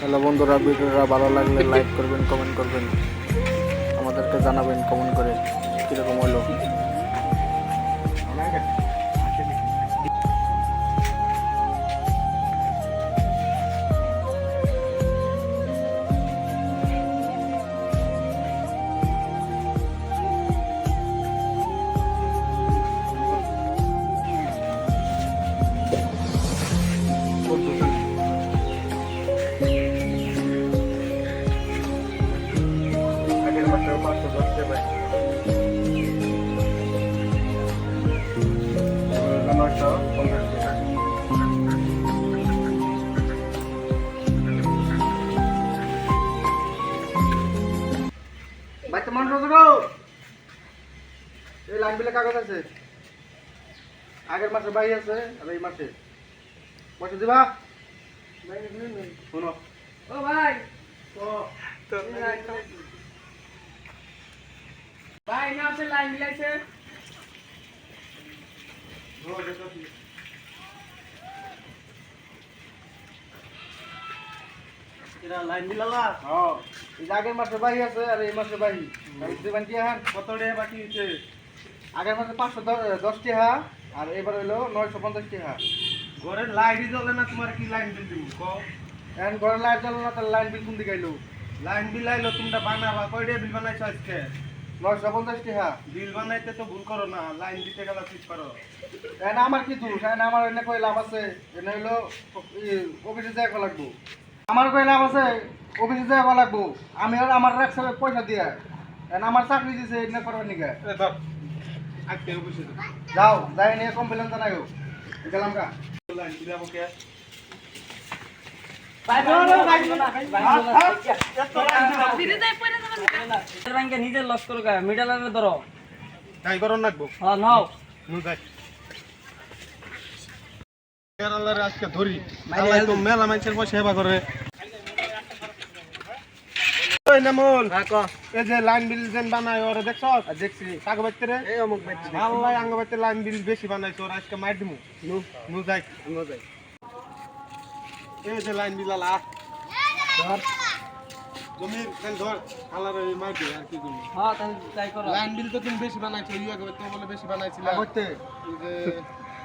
Hello বন্ধুরা, ভিডিওটা ভালো লাগলে লাইক করবেন, কমেন্ট করবেন, আমাদেরকে জানাবেন কমেন্ট করে কীরকম হলো। বাচ্চা মানুষ এই লাইন বিলে কাগজ আছে, আগের মাসে বাই আছে আর এই মাসে পয়সা দিবা। শোনো ও ভাই, ভাই না আছে লাইন মিলাইছে। লাইন বিলালা এই আগের মাসে বাই আছে আর এই মাসে বাই দিবেন কি হ্যাঁ কত টাকা বাকি হচ্ছে? আগের মাসে 510 টাকা আর এবার হইলো 950 টাকা। ঘরের লাইটই জ্বলে না, তোমার কি লাইন বিল দিব কও? এখন ঘরের লাইট জ্বলে না, তাহলে লাইন বিল কোন দিকে আইলো? লাইন বিল আইলো, তোমরা বানাবা কয়টা বিল বানাইছো আজকে? 950 টাকা। বিল বানাইতে তো ভুল করো না, লাইন দিতে গেলে ঠিক করো। এখন আমার কি দোষ? এখন আমার এনে কই লাভ আছে? এনে হইলো অফিসে যাওয়া লাগবো। আমার কই লাভ আছে? অফিসে যাওয়া লাগবো। আমি আর আমার রাখছে পয়সা দিয়া, এখন আমার চাকরি দিছে এনে করবার নিকে। এ ধর আজকে অফিসে যাও, যাই নিয়ে কমপ্লেন জানাইও। গেলাম কা। লাইন বিল আমাকে নিজের লস করো গা, মিডালারে ধরো। তাই করন লাগবো। হ্যাঁ নাও। নু যাই কেরালারে আজকে ধরি আল্লাহ তো মেলা মানুষের পয়সা সেবা করে। ওই নামল এই যে লাইন বিল যেন বানায় ওরে দেখছ? দেখছি কাগজ বাইতে রে এই অমুক বাইতে আল্লাহ আঙ্গ বাইতে লাইন বিল বেশি বানাইছো, ওর আজকে মার দিমু। নু যাই এই যে লাইন বিল আলা ধর জমির কেন ধর আল্লাহর এই মার দি আর কি করব। হ্যাঁ তাহলে তাই করো। লাইন বিল তো তুমি বেশি বানাইছো, ইয়া কবে তো বলে বেশি বানাইছিলা করতে এই যে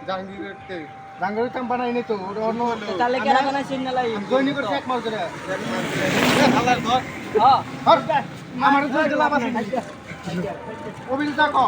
জাহাঙ্গীরেরতে রাঙ্গুরি কাম বানাই নি তো, ওটা অন্য হলো। তাহলে কেরা বানাইছেন না লাই? জয়নি করছে এক মাস ধরে। আল্লাহর ধর হ্যাঁ ধর আমার জয় লাভ আছে। অভিযোগ কো